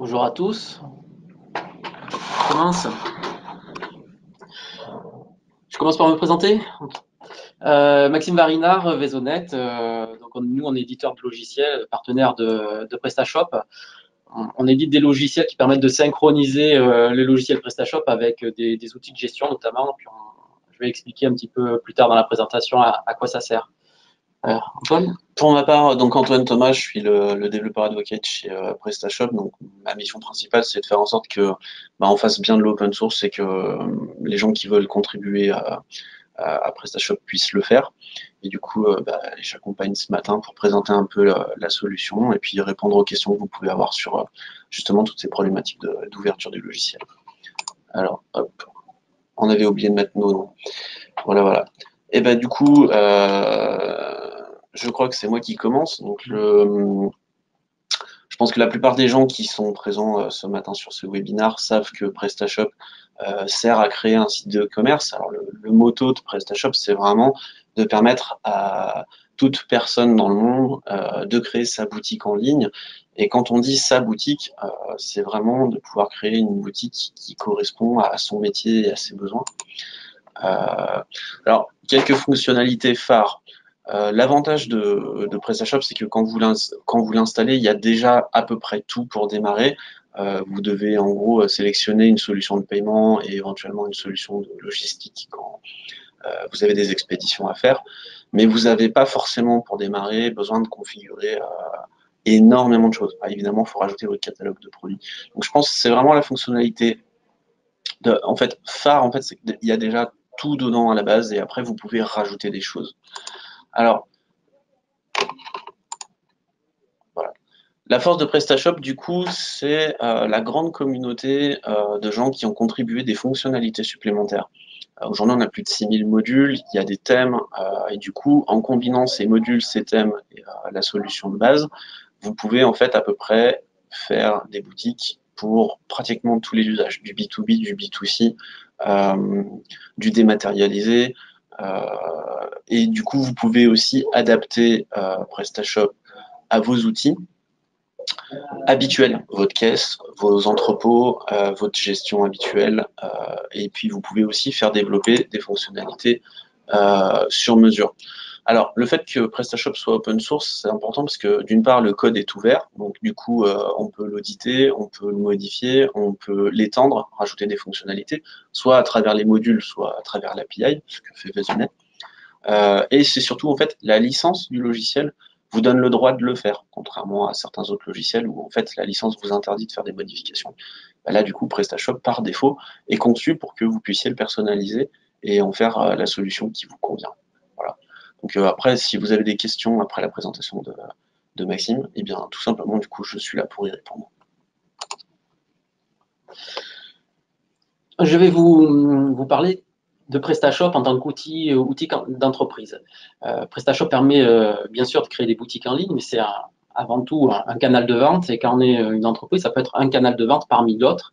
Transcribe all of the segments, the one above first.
Bonjour à tous. Je commence. Je commence par me présenter. Maxime Varinard, Vaisonnet. Nous, on est éditeur de logiciels, partenaire de PrestaShop. On édite des logiciels qui permettent de synchroniser les logiciels PrestaShop avec des outils de gestion notamment. Je vais expliquer un petit peu plus tard dans la présentation à quoi ça sert. Antoine? Pour ma part, donc Antoine Thomas, je suis le développeur advocate chez PrestaShop. Donc ma mission principale, c'est de faire en sorte que on fasse bien de l'open source et que les gens qui veulent contribuer à PrestaShop puissent le faire. Et du coup, j'accompagne ce matin pour présenter un peu la solution et puis répondre aux questions que vous pouvez avoir sur justement toutes ces problématiques d'ouverture du logiciel. Alors, hop, on avait oublié de mettre nos noms. Voilà. Et du coup, je crois que c'est moi qui commence. Donc, je pense que la plupart des gens qui sont présents ce matin sur ce webinaire savent que PrestaShop sert à créer un site de commerce. Alors, le motto de PrestaShop, c'est vraiment de permettre à toute personne dans le monde de créer sa boutique en ligne. Et quand on dit sa boutique, c'est vraiment de pouvoir créer une boutique qui correspond à son métier et à ses besoins. Alors, quelques fonctionnalités phares. L'avantage de PrestaShop, c'est que quand vous l'installez, il y a déjà à peu près tout pour démarrer. Vous devez en gros sélectionner une solution de paiement et éventuellement une solution de logistique quand vous avez des expéditions à faire. Mais vous n'avez pas forcément pour démarrer besoin de configurer énormément de choses. Évidemment, il faut rajouter votre catalogue de produits. Donc je pense que c'est vraiment la fonctionnalité phare, c'est qu'il y a déjà tout dedans à la base et après vous pouvez rajouter des choses. Alors, voilà. La force de PrestaShop, du coup, c'est la grande communauté de gens qui ont contribué des fonctionnalités supplémentaires. Aujourd'hui, on a plus de 6000 modules, il y a des thèmes, et du coup, en combinant ces modules, ces thèmes et la solution de base, vous pouvez en fait à peu près faire des boutiques pour pratiquement tous les usages, du B2B, du B2C, du dématérialisé, et du coup, vous pouvez aussi adapter PrestaShop à vos outils habituels, votre caisse, vos entrepôts, votre gestion habituelle, et puis vous pouvez aussi faire développer des fonctionnalités sur mesure. Alors, le fait que PrestaShop soit open source, c'est important parce que d'une part, le code est ouvert, donc du coup, on peut l'auditer, on peut le modifier, on peut l'étendre, rajouter des fonctionnalités, soit à travers les modules, soit à travers l'API, ce que fait Vaisonnet. Et c'est surtout, en fait, la licence du logiciel vous donne le droit de le faire, contrairement à certains autres logiciels où, en fait, la licence vous interdit de faire des modifications. Là, du coup, PrestaShop, par défaut, est conçu pour que vous puissiez le personnaliser et en faire la solution qui vous convient. Voilà. Donc après, si vous avez des questions après la présentation de Maxime, eh bien, tout simplement, du coup, je suis là pour y répondre. Je vais vous parler de PrestaShop en tant qu'outil d'entreprise. PrestaShop permet bien sûr de créer des boutiques en ligne, mais c'est avant tout un canal de vente. Et quand on est une entreprise, ça peut être un canal de vente parmi d'autres.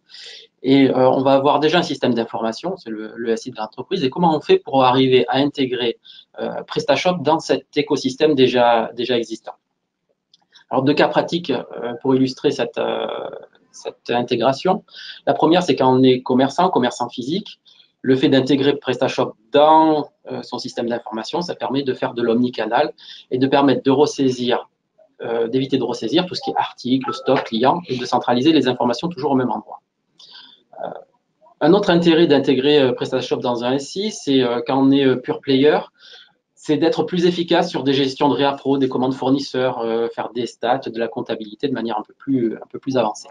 Et on va avoir déjà un système d'information, c'est le SI de l'entreprise. Et comment on fait pour arriver à intégrer PrestaShop dans cet écosystème déjà existant? Alors, deux cas pratiques pour illustrer cette intégration. La première, c'est quand on est commerçant physique, le fait d'intégrer PrestaShop dans son système d'information, ça permet de faire de l'omnicanal et de permettre de ressaisir, d'éviter de ressaisir tout ce qui est articles, stock, clients, et de centraliser les informations toujours au même endroit. Un autre intérêt d'intégrer PrestaShop dans un SI, c'est quand on est pure player, c'est d'être plus efficace sur des gestions de réappro, des commandes fournisseurs, faire des stats, de la comptabilité de manière un peu plus avancée.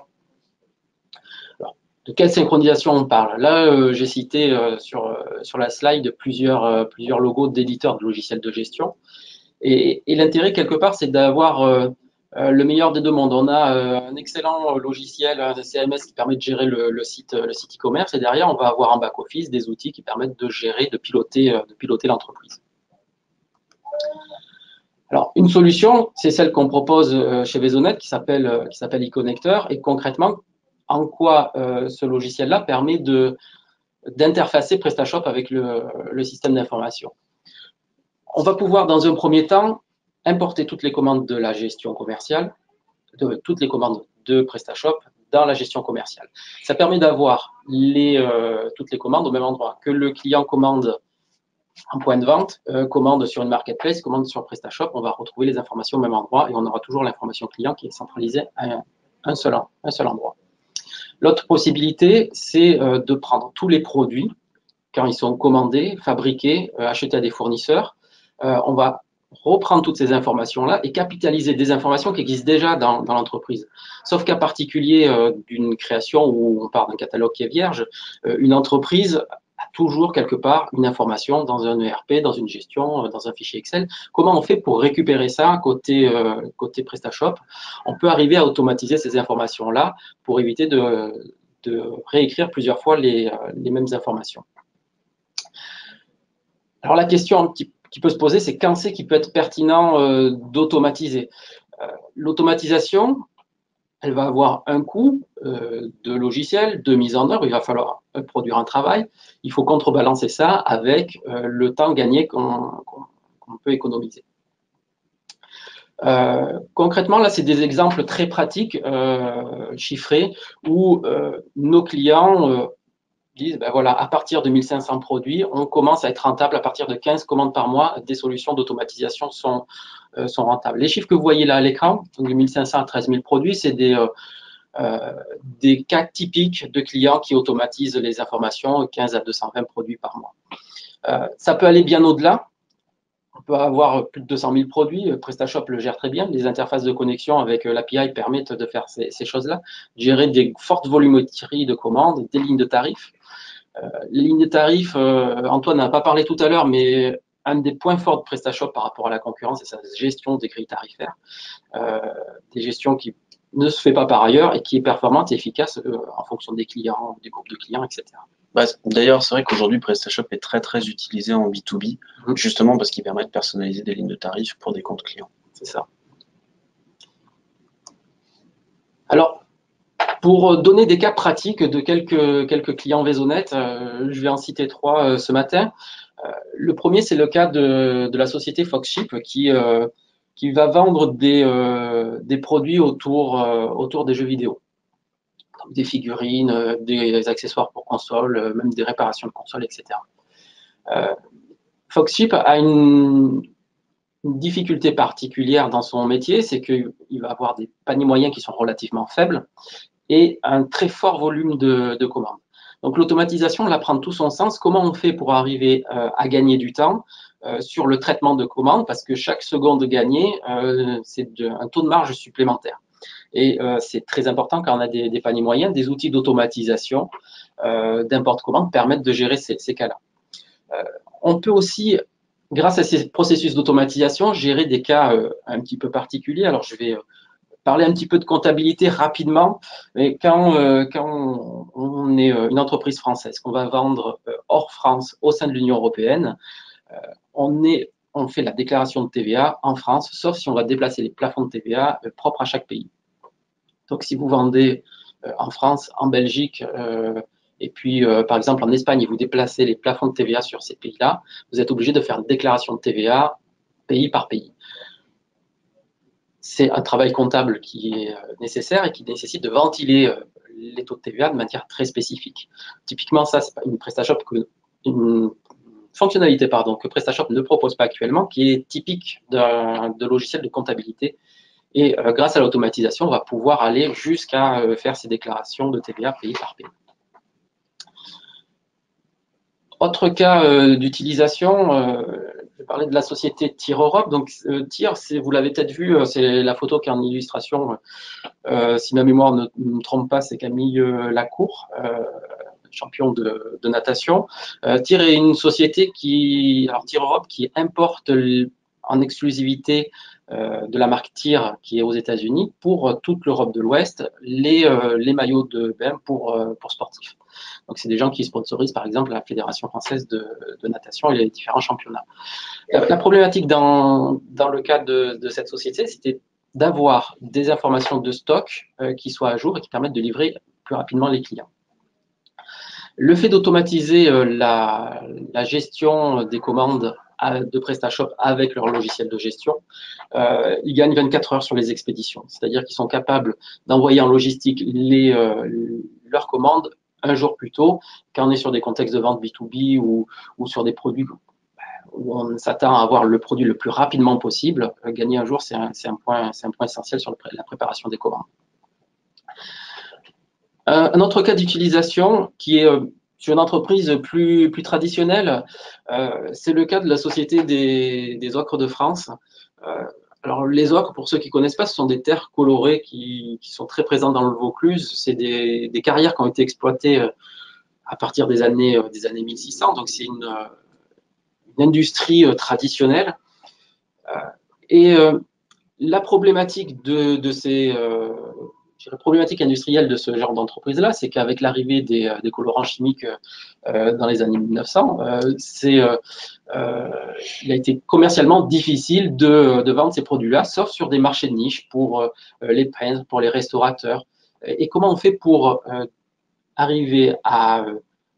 Alors, de quelle synchronisation on parle? Là, j'ai cité sur la slide plusieurs logos d'éditeurs de logiciels de gestion. Et l'intérêt, quelque part, c'est d'avoir le meilleur des deux mondes. On a un excellent logiciel, un CMS qui permet de gérer le site e-commerce, et derrière, on va avoir en back-office des outils qui permettent de gérer, de piloter l'entreprise. Alors, une solution, c'est celle qu'on propose chez Vaisonnet qui s'appelle eConnector. Et concrètement, en quoi ce logiciel-là permet d'interfacer PrestaShop avec le système d'information? On va pouvoir, dans un premier temps, importer toutes les commandes de la gestion commerciale, toutes les commandes de PrestaShop dans la gestion commerciale. Ça permet d'avoir toutes les commandes au même endroit, que le client commande un point de vente, commande sur une marketplace, commande sur PrestaShop, on va retrouver les informations au même endroit et on aura toujours l'information client qui est centralisée à un seul endroit. L'autre possibilité, c'est de prendre tous les produits quand ils sont commandés, fabriqués, achetés à des fournisseurs. On va reprendre toutes ces informations-là et capitaliser des informations qui existent déjà dans l'entreprise. Sauf cas particulier d'une création où on part d'un catalogue qui est vierge, une entreprise a toujours quelque part une information dans un ERP, dans une gestion, dans un fichier Excel. Comment on fait pour récupérer ça côté PrestaShop? On peut arriver à automatiser ces informations-là pour éviter de réécrire plusieurs fois les mêmes informations. Alors la question qui peut se poser, c'est quand c'est qu'il peut être pertinent d'automatiser. L'automatisation, elle va avoir un coût de logiciel, de mise en œuvre, il va falloir produire un travail, il faut contrebalancer ça avec le temps gagné qu'on peut économiser. Concrètement, là, c'est des exemples très pratiques, chiffrés, où nos clients disent, ben voilà, à partir de 1500 produits, on commence à être rentable à partir de 15 commandes par mois, des solutions d'automatisation sont rentables. Les chiffres que vous voyez là à l'écran, donc de 1500 à 13 000 produits, c'est des cas typiques de clients qui automatisent les informations, 15 à 220 produits par mois. Ça peut aller bien au-delà. On peut avoir plus de 200 000 produits. PrestaShop le gère très bien. Les interfaces de connexion avec l'API permettent de faire ces choses-là. Gérer des fortes volumétries de commandes, des lignes de tarifs. Les lignes de tarifs, Antoine n'a pas parlé tout à l'heure, mais un des points forts de PrestaShop par rapport à la concurrence, c'est sa gestion des grilles tarifaires. Des gestions qui ne se fait pas par ailleurs et qui est performante et efficace en fonction des clients, des groupes de clients, etc. D'ailleurs, c'est vrai qu'aujourd'hui, PrestaShop est très, très utilisé en B2B, justement parce qu'il permet de personnaliser des lignes de tarifs pour des comptes clients. C'est ça. Alors, pour donner des cas pratiques de quelques clients Vaisonnet, je vais en citer 3 ce matin. Le premier, c'est le cas de la société Foxship qui va vendre des produits autour des jeux vidéo. Donc des figurines, des accessoires pour console, même des réparations de consoles, etc. Foxship a une difficulté particulière dans son métier, c'est qu'il va avoir des paniers moyens qui sont relativement faibles et un très fort volume de commandes. Donc l'automatisation, là, prend tout son sens. Comment on fait pour arriver à gagner du temps sur le traitement de commandes? Parce que chaque seconde gagnée, c'est un taux de marge supplémentaire. Et c'est très important quand on a des paniers moyens, des outils d'automatisation d'import-commande permettent de gérer ces cas-là. On peut aussi, grâce à ces processus d'automatisation, gérer des cas un petit peu particuliers. Alors, je vais parler un petit peu de comptabilité rapidement, mais quand on est une entreprise française, qu'on va vendre hors France au sein de l'Union européenne, on fait la déclaration de TVA en France, sauf si on va déplacer les plafonds de TVA propres à chaque pays. Donc, si vous vendez en France, en Belgique, et puis, par exemple, en Espagne, et vous déplacez les plafonds de TVA sur ces pays-là, vous êtes obligé de faire une déclaration de TVA pays par pays. C'est un travail comptable qui est nécessaire et qui nécessite de ventiler les taux de TVA de manière très spécifique. Typiquement, ça, c'est une fonctionnalité que PrestaShop ne propose pas actuellement, qui est typique de logiciel de comptabilité. Et grâce à l'automatisation, on va pouvoir aller jusqu'à faire ces déclarations de TVA pays par pays. Autre cas d'utilisation, je vais parler de la société TIR Europe. Donc, TIR, vous l'avez peut-être vu, c'est la photo qui est en illustration. Si ma mémoire ne me trompe pas, c'est Camille Lacour, champion de natation. TIR est une société TIR Europe, qui importe en exclusivité de la marque TIR qui est aux États-Unis pour toute l'Europe de l'Ouest les maillots de bain pour sportifs. Donc, c'est des gens qui sponsorisent, par exemple, la Fédération française de natation et les différents championnats. La problématique dans le cas de cette société, c'était d'avoir des informations de stock qui soient à jour et qui permettent de livrer plus rapidement les clients. Le fait d'automatiser la gestion des commandes de PrestaShop avec leur logiciel de gestion, ils gagnent 24 heures sur les expéditions. C'est-à-dire qu'ils sont capables d'envoyer en logistique leurs commandes un jour plus tôt, quand on est sur des contextes de vente B2B ou sur des produits où on s'attend à avoir le produit le plus rapidement possible. Gagner un jour, c'est un point essentiel sur la préparation des commandes. Un autre cas d'utilisation qui est sur une entreprise plus traditionnelle, c'est le cas de la Société des Ocres de France. Alors, les ocres, pour ceux qui ne connaissent pas, ce sont des terres colorées qui sont très présentes dans le Vaucluse. C'est des carrières qui ont été exploitées à partir des années 1600. Donc, c'est une industrie traditionnelle. Et la problématique de ces problématique industrielle de ce genre d'entreprise-là, c'est qu'avec l'arrivée des colorants chimiques dans les années 1900, il a été commercialement difficile de vendre ces produits-là, sauf sur des marchés de niche pour les peintres, pour les restaurateurs. Et comment on fait pour arriver à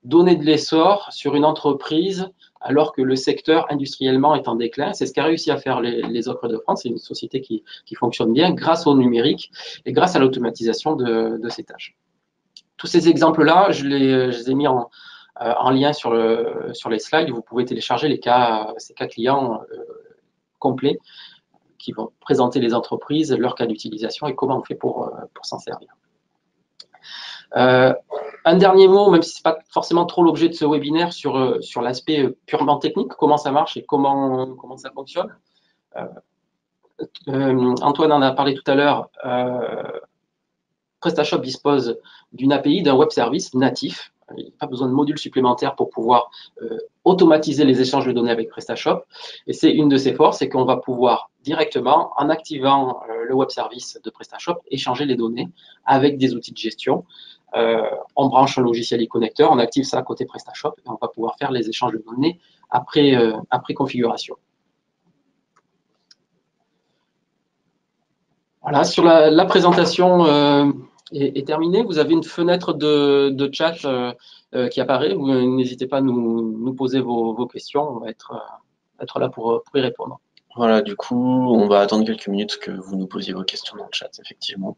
donner de l'essor sur une entreprise alors que le secteur industriellement est en déclin? C'est ce qu'a réussi à faire les Ocres de France. C'est une société qui fonctionne bien grâce au numérique et grâce à l'automatisation de ces tâches. Tous ces exemples-là, je les ai mis en lien sur les slides. Vous pouvez télécharger ces cas clients complets qui vont présenter les entreprises, leur cas d'utilisation et comment on fait pour s'en servir. Un dernier mot, même si ce n'est pas forcément trop l'objet de ce webinaire, sur l'aspect purement technique, comment ça marche et comment ça fonctionne. Antoine en a parlé tout à l'heure. PrestaShop dispose d'une API, d'un web service natif. Il n'y a pas besoin de modules supplémentaires pour pouvoir automatiser les échanges de données avec PrestaShop. Et c'est une de ses forces, c'est qu'on va pouvoir directement, en activant le web service de PrestaShop, échanger les données avec des outils de gestion. On branche un logiciel e-connecteur, on active ça à côté PrestaShop et on va pouvoir faire les échanges de données après configuration. Voilà, sur la présentation est terminée. Vous avez une fenêtre de chat qui apparaît. N'hésitez pas à nous poser vos questions. On va être là pour y répondre. Voilà, du coup, on va attendre quelques minutes que vous nous posiez vos questions dans le chat, effectivement.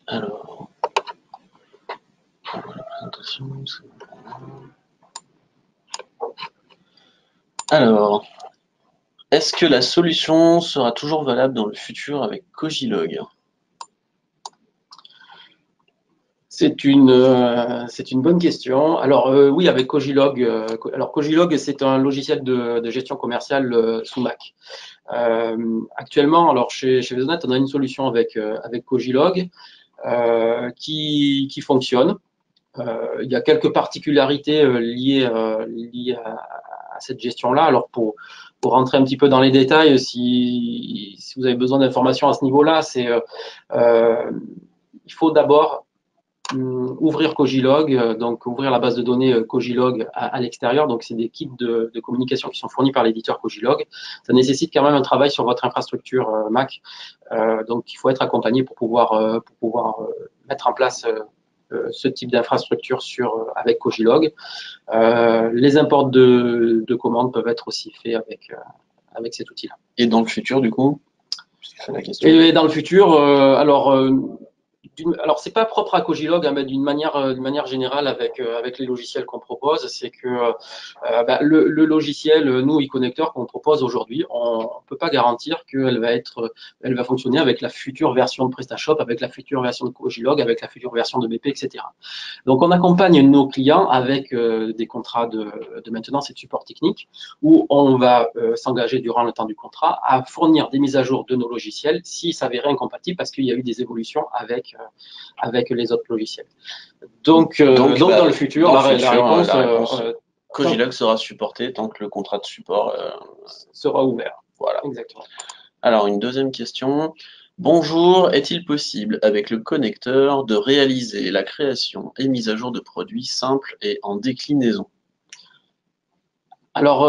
Alors, la présentation, c'est bon. Alors, est-ce que la solution sera toujours valable dans le futur avec Cogilog? C'est une bonne question. Alors oui, avec Cogilog. Alors Cogilog, c'est un logiciel de gestion commerciale sous Mac. Actuellement, alors chez Vesonet, on a une solution avec Cogilog qui fonctionne. Il y a quelques particularités liées à cette gestion-là. Alors pour rentrer un petit peu dans les détails, si vous avez besoin d'informations à ce niveau-là, il faut d'abord ouvrir Cogilog, donc ouvrir la base de données Cogilog à l'extérieur. Donc, c'est des kits de communication qui sont fournis par l'éditeur Cogilog. Ça nécessite quand même un travail sur votre infrastructure Mac. Donc, il faut être accompagné pour pouvoir mettre en place ce type d'infrastructure avec Cogilog. Les imports de commandes peuvent être aussi faits avec cet outil-là. Et dans le futur, du coup, c'est la question. Et dans le futur, alors Alors, c'est pas propre à Cogilog, hein, mais d'une manière générale avec les logiciels qu'on propose, c'est que le logiciel, nous, eConnector, qu'on propose aujourd'hui, on ne peut pas garantir elle va fonctionner avec la future version de PrestaShop, avec la future version de Cogilog, avec la future version de BP, etc. Donc, on accompagne nos clients avec des contrats de maintenance et de support technique où on va s'engager durant le temps du contrat à fournir des mises à jour de nos logiciels s'ils s'avéraient incompatibles parce qu'il y a eu des évolutions avec les autres logiciels. Donc dans le futur, la réponse, Cogilog sera supporté tant que le contrat de support sera ouvert. Voilà. Exactement. Alors, une deuxième question. Bonjour, est-il possible avec le connecteur de réaliser la création et mise à jour de produits simples et en déclinaison? Alors,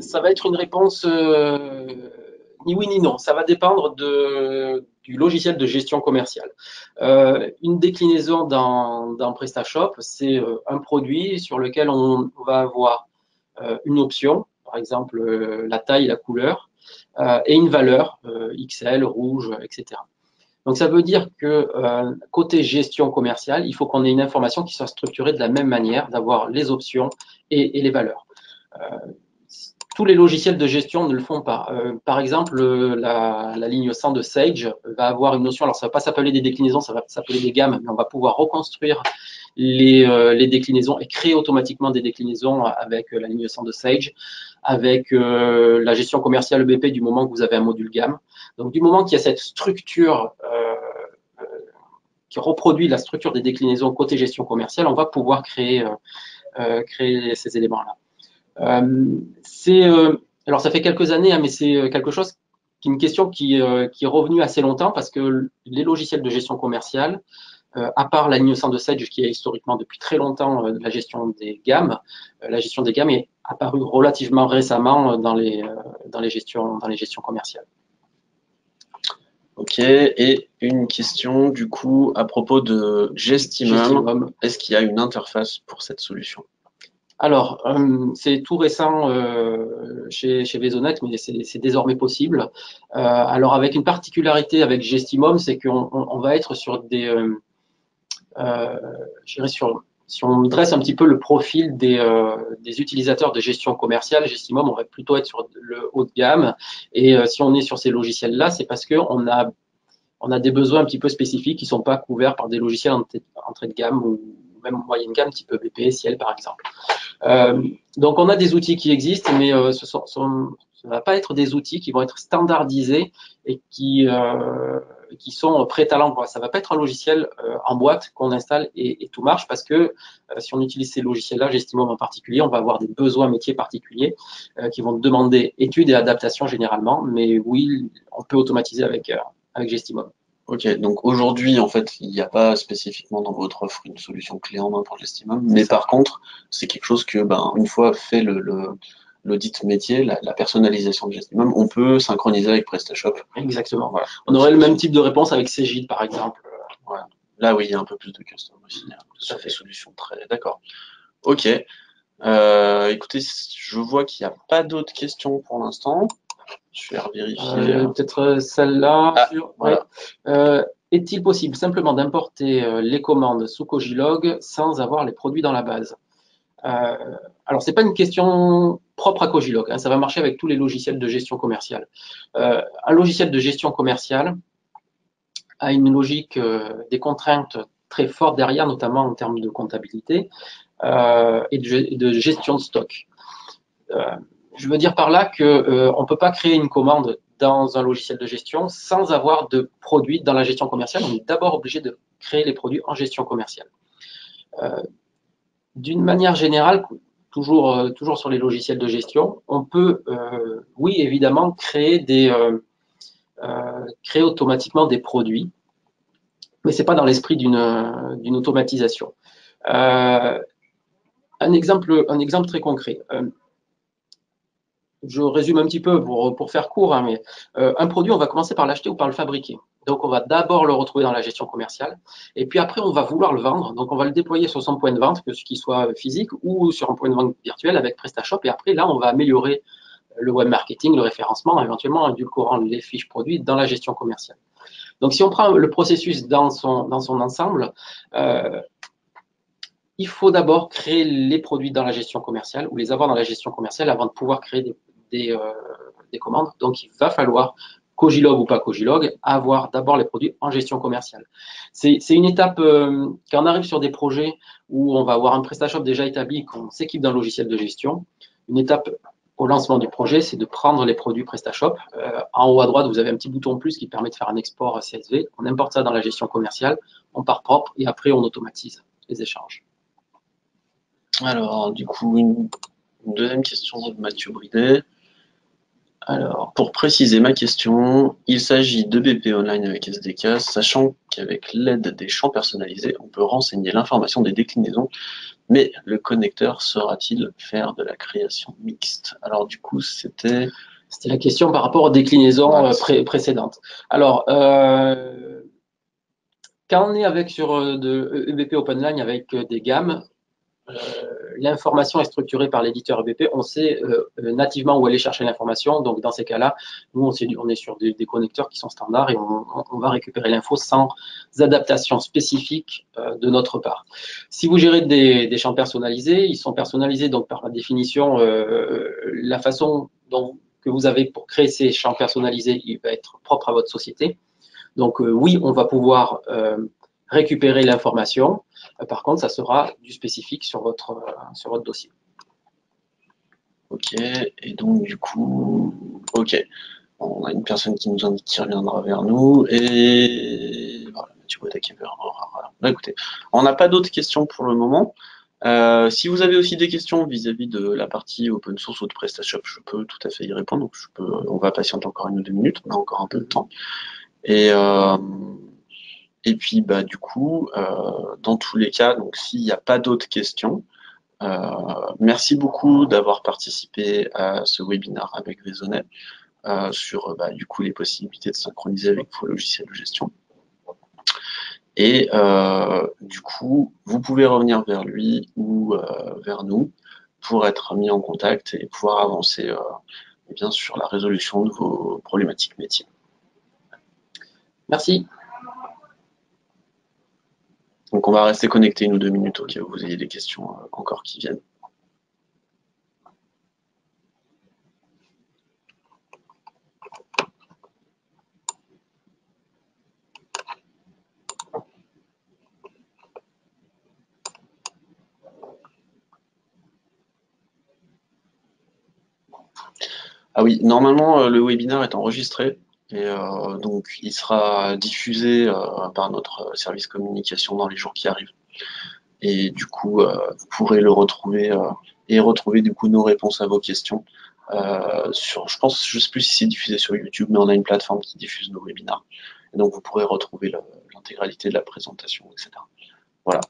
ça va être une réponse ni oui ni non. Ça va dépendre du logiciel de gestion commerciale. Une déclinaison dans PrestaShop, c'est un produit sur lequel on va avoir une option, par exemple la taille, la couleur, et une valeur, XL, rouge, etc. Donc ça veut dire que côté gestion commerciale, il faut qu'on ait une information qui soit structurée de la même manière, d'avoir les options et les valeurs. Tous les logiciels de gestion ne le font pas. Par exemple, la ligne 100 de Sage va avoir une notion, alors ça ne va pas s'appeler des déclinaisons, ça va s'appeler des gammes, mais on va pouvoir reconstruire les déclinaisons et créer automatiquement des déclinaisons avec la ligne 100 de Sage, avec la gestion commerciale BP du moment que vous avez un module gamme. Donc du moment qu'il y a cette structure qui reproduit la structure des déclinaisons côté gestion commerciale, on va pouvoir créer ces éléments-là. Alors ça fait quelques années, hein, mais c'est quelque chose, une question qui est revenue assez longtemps parce que les logiciels de gestion commerciale, à part la ligne 100 de Sage qui est historiquement depuis très longtemps la gestion des gammes, la gestion des gammes est apparue relativement récemment dans les gestions commerciales. Ok, et une question du coup à propos de Gestimum. Est-ce qu'il y a une interface pour cette solution? Alors, c'est tout récent chez Vaisonnet, mais c'est désormais possible. Alors, avec une particularité avec Gestimum, c'est qu'on va être sur je dirais si on dresse un petit peu le profil des utilisateurs de gestion commerciale, Gestimum, on va plutôt être sur le haut de gamme. Et si on est sur ces logiciels-là, c'est parce qu'on a des besoins un petit peu spécifiques qui ne sont pas couverts par des logiciels entrée de gamme ou même moyenne gamme, type BP, Ciel par exemple. Donc on a des outils qui existent, mais ça ne va pas être des outils qui vont être standardisés et qui sont prêts à l'emploi. Ça ne va pas être un logiciel en boîte qu'on installe et tout marche parce que si on utilise ces logiciels-là, Gestimum en particulier, on va avoir des besoins métiers particuliers qui vont demander études et adaptations généralement. Mais oui, on peut automatiser avec Gestimum. Ok, donc aujourd'hui, en fait, il n'y a pas spécifiquement dans votre offre une solution clé en main pour Gestimum, mais par contre, c'est quelque chose que, une fois fait l'audit métier, la personnalisation de Gestimum, on peut synchroniser avec PrestaShop. Exactement. Voilà. On aurait le même type de réponse avec Cegid, par exemple. Voilà. Là, oui, il y a un peu plus de custom aussi. Ça fait solution très. D'accord. Ok. Écoutez, je vois qu'il n'y a pas d'autres questions pour l'instant. Je vais revérifier. Peut-être celle-là. Ah, voilà. Est-il possible simplement d'importer les commandes sous Cogilog sans avoir les produits dans la base? Alors, ce n'est pas une question propre à Cogilog, hein, ça va marcher avec tous les logiciels de gestion commerciale. Un logiciel de gestion commerciale a une logique, des contraintes très fortes derrière, notamment en termes de comptabilité et de gestion de stock. Je veux dire par là qu'on ne peut pas créer une commande dans un logiciel de gestion sans avoir de produits dans la gestion commerciale. On est d'abord obligé de créer les produits en gestion commerciale. D'une manière générale, toujours sur les logiciels de gestion, on peut, oui, évidemment, créer automatiquement des produits, mais ce n'est pas dans l'esprit d'une automatisation. Un exemple très concret. Je résume un petit peu pour faire court, hein, mais un produit, on va commencer par l'acheter ou par le fabriquer. Donc, on va d'abord le retrouver dans la gestion commerciale. Et puis après, on va vouloir le vendre. Donc, on va le déployer sur son point de vente, que ce qui soit physique ou sur un point de vente virtuel avec PrestaShop. Et après, là, on va améliorer le web marketing, le référencement, éventuellement édulcorant les fiches produits dans la gestion commerciale. Donc, si on prend le processus dans son ensemble, il faut d'abord créer les produits dans la gestion commerciale ou les avoir dans la gestion commerciale avant de pouvoir créer des commandes. Donc, il va falloir, Cogilog ou pas Cogilog, avoir d'abord les produits en gestion commerciale. C'est une étape, quand on arrive sur des projets où on va avoir un PrestaShop déjà établi, qu'on s'équipe d'un logiciel de gestion, une étape au lancement du projet, c'est de prendre les produits PrestaShop. En haut à droite, vous avez un petit bouton plus qui permet de faire un export CSV. On importe ça dans la gestion commerciale, on part propre et après on automatise les échanges. Alors, du coup, une deuxième question de Mathieu Bridet. Alors, pour préciser ma question, il s'agit de BP Online avec SDK, sachant qu'avec l'aide des champs personnalisés, on peut renseigner l'information des déclinaisons, mais le connecteur saura-t-il faire de la création mixte? Alors, du coup, c'était la question par rapport aux déclinaisons précédentes. Alors, quand on est avec sur de EBP OpenLine avec des gammes, l'information est structurée par l'éditeur EBP, on sait nativement où aller chercher l'information. Donc, dans ces cas-là, nous, on est sur des connecteurs qui sont standards et on va récupérer l'info sans adaptation spécifique de notre part. Si vous gérez des champs personnalisés, ils sont personnalisés donc par définition, la façon que vous avez pour créer ces champs personnalisés, il va être propre à votre société. Donc, oui, on va pouvoir récupérer l'information. Par contre, ça sera du spécifique sur votre dossier. Ok, et donc du coup, ok, on a une personne qui nous indique qu'il reviendra vers nous, et voilà, Mathieu Bridet qui voilà. Bah, écoutez, on n'a pas d'autres questions pour le moment. Si vous avez aussi des questions vis-à-vis de la partie open source ou de PrestaShop, je peux tout à fait y répondre. Donc on va patienter encore 1 ou 2 minutes, on a encore un peu de temps. Et puis, bah, du coup, dans tous les cas, donc s'il n'y a pas d'autres questions, merci beaucoup d'avoir participé à ce webinaire avec Raisonnet sur bah, du coup les possibilités de synchroniser avec vos logiciels de gestion. Et du coup, vous pouvez revenir vers lui ou vers nous pour être mis en contact et pouvoir avancer eh bien, sur la résolution de vos problématiques métiers. Merci. Donc on va rester connecté 1 ou 2 minutes au cas où vous ayez des questions encore qui viennent. Ah oui, normalement le webinaire est enregistré et donc il sera diffusé par notre service communication dans les jours qui arrivent. Et du coup, vous pourrez le retrouver et retrouver du coup nos réponses à vos questions je sais plus si c'est diffusé sur YouTube, mais on a une plateforme qui diffuse nos webinaires. Et donc vous pourrez retrouver l'intégralité de la présentation, etc. Voilà.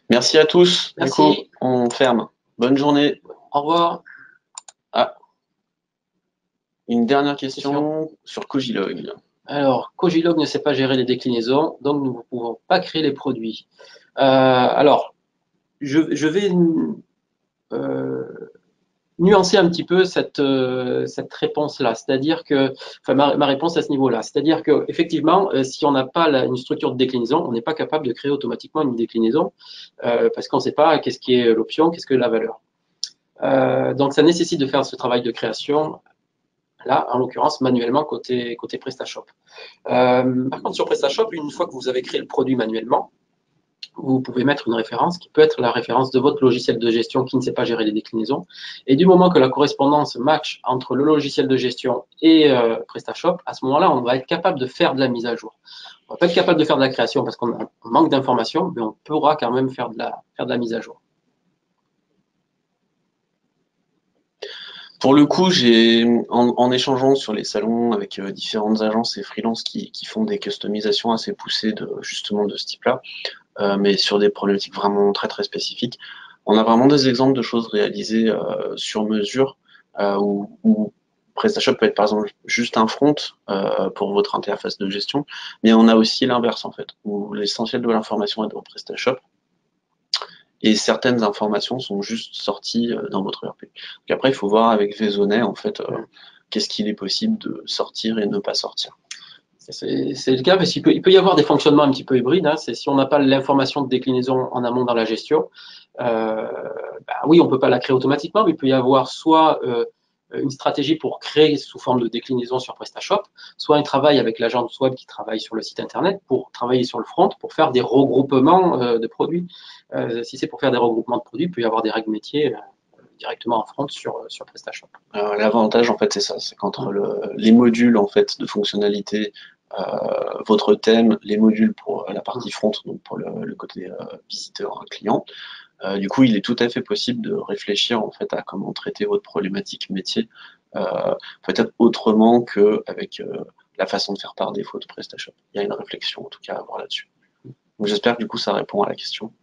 Merci à tous. Merci. Du coup, on ferme. Bonne journée. Au revoir. Ah. Une dernière question sur Cogilog. Alors, Cogilog ne sait pas gérer les déclinaisons, donc nous ne pouvons pas créer les produits. Alors, je vais nuancer un petit peu cette réponse-là, c'est-à-dire que, enfin ma réponse à ce niveau-là, c'est-à-dire que effectivement, si on n'a pas une structure de déclinaison, on n'est pas capable de créer automatiquement une déclinaison parce qu'on ne sait pas qu'est-ce qui est l'option, qu'est-ce que la valeur. Donc ça nécessite de faire ce travail de création. Là, en l'occurrence, manuellement côté PrestaShop. Par contre, sur PrestaShop, une fois que vous avez créé le produit manuellement, vous pouvez mettre une référence qui peut être la référence de votre logiciel de gestion qui ne sait pas gérer les déclinaisons. Et du moment que la correspondance match entre le logiciel de gestion et PrestaShop, à ce moment-là, on va être capable de faire de la mise à jour. On va pas être capable de faire de la création parce qu'on manque d'informations, mais on pourra quand même faire de la mise à jour. Pour le coup, en échangeant sur les salons avec différentes agences et freelances qui font des customisations assez poussées justement de ce type-là, mais sur des problématiques vraiment très très spécifiques, on a vraiment des exemples de choses réalisées sur mesure où PrestaShop peut être par exemple juste un front pour votre interface de gestion, mais on a aussi l'inverse en fait, où l'essentiel de l'information est dans PrestaShop. et certaines informations sont juste sorties dans votre ERP. Donc après, il faut voir avec Vaisonnet, en fait, qu'est-ce qu'il est possible de sortir et ne pas sortir. C'est le cas parce qu'il peut y avoir des fonctionnements un petit peu hybrides. Hein. C'est si on n'a pas l'information de déclinaison en amont dans la gestion, oui, on peut pas la créer automatiquement, mais il peut y avoir soit une stratégie pour créer sous forme de déclinaison sur PrestaShop, soit un travail avec l'agence web qui travaille sur le site internet pour travailler sur le front, pour faire des regroupements de produits. Si c'est pour faire des regroupements de produits, il peut y avoir des règles métiers directement en front sur PrestaShop. L'avantage, en fait, c'est ça, c'est qu'entre les modules en fait de fonctionnalité, votre thème, les modules pour la partie front, donc pour le côté visiteur, client, du coup, il est tout à fait possible de réfléchir en fait à comment traiter votre problématique métier, peut-être autrement qu'avec la façon de faire par défaut de PrestaShop. Il y a une réflexion en tout cas à avoir là-dessus. Donc j'espère que du coup ça répond à la question.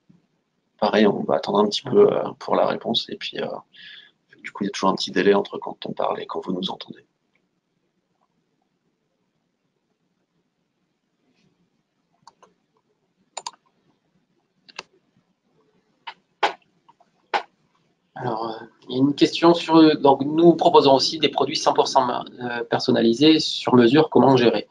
Pareil, on va attendre un petit peu pour la réponse et puis du coup il y a toujours un petit délai entre quand on parle et quand vous nous entendez. Alors, il y a une question sur. Donc, nous proposons aussi des produits 100% personnalisés sur mesure. Comment gérer?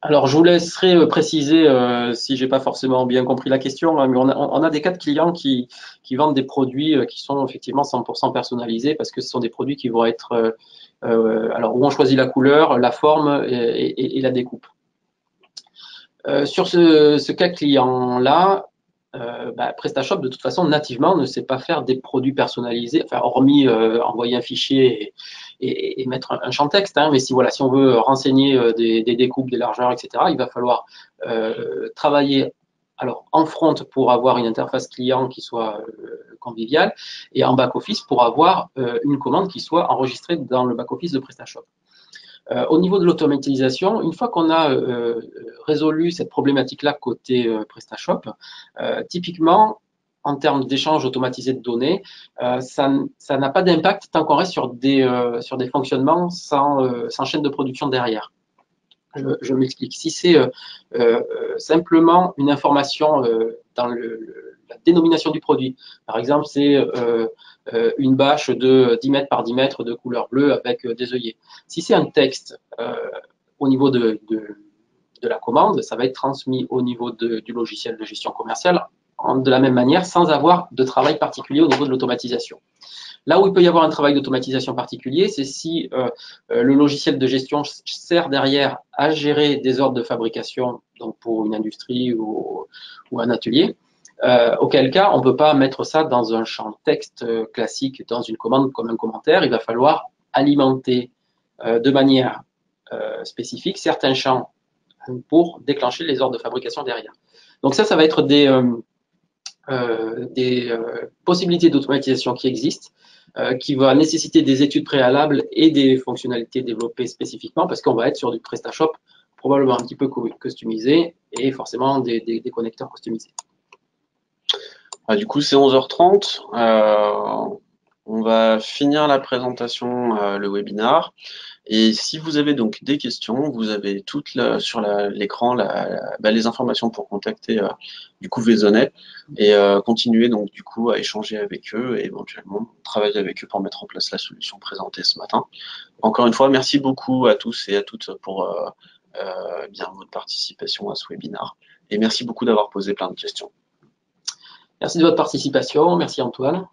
Alors, je vous laisserai préciser si j'ai pas forcément bien compris la question, hein, mais on a des cas de clients qui vendent des produits qui sont effectivement 100% personnalisés parce que ce sont des produits qui vont être alors où on choisit la couleur, la forme et la découpe. Sur ce cas client-là, PrestaShop, de toute façon, nativement, ne sait pas faire des produits personnalisés, enfin, hormis envoyer un fichier et mettre un champ texte. Hein, mais si, voilà, si on veut renseigner des découpes, des largeurs, etc., il va falloir travailler alors, en front pour avoir une interface client qui soit conviviale et en back-office pour avoir une commande qui soit enregistrée dans le back-office de PrestaShop. Au niveau de l'automatisation, une fois qu'on a résolu cette problématique-là côté PrestaShop, typiquement, en termes d'échange automatisé de données, ça n'a pas d'impact tant qu'on reste sur des fonctionnements sans chaîne de production derrière. Je m'explique. Si c'est simplement une information dans la dénomination du produit, par exemple, c'est une bâche de 10 mètres par 10 mètres de couleur bleue avec des œillets. Si c'est un texte au niveau de la commande, ça va être transmis au niveau du logiciel de gestion commerciale de la même manière, sans avoir de travail particulier au niveau de l'automatisation. Là où il peut y avoir un travail d'automatisation particulier, c'est si le logiciel de gestion sert derrière à gérer des ordres de fabrication, donc pour une industrie ou un atelier, auquel cas on ne peut pas mettre ça dans un champ texte classique, dans une commande comme un commentaire. Il va falloir alimenter de manière spécifique certains champs pour déclencher les ordres de fabrication derrière. Donc ça va être des possibilités d'automatisation qui existent, qui va nécessiter des études préalables et des fonctionnalités développées spécifiquement parce qu'on va être sur du PrestaShop probablement un petit peu customisé et forcément des connecteurs customisés. Du coup, c'est 11h30. On va finir la présentation, le webinar. Et si vous avez donc des questions, vous avez toutes sur l'écran les informations pour contacter du coup Vaisonnet et continuer donc du coup à échanger avec eux et éventuellement travailler avec eux pour mettre en place la solution présentée ce matin. Encore une fois, merci beaucoup à tous et à toutes pour bien votre participation à ce webinar et merci beaucoup d'avoir posé plein de questions. Merci de votre participation, merci Antoine.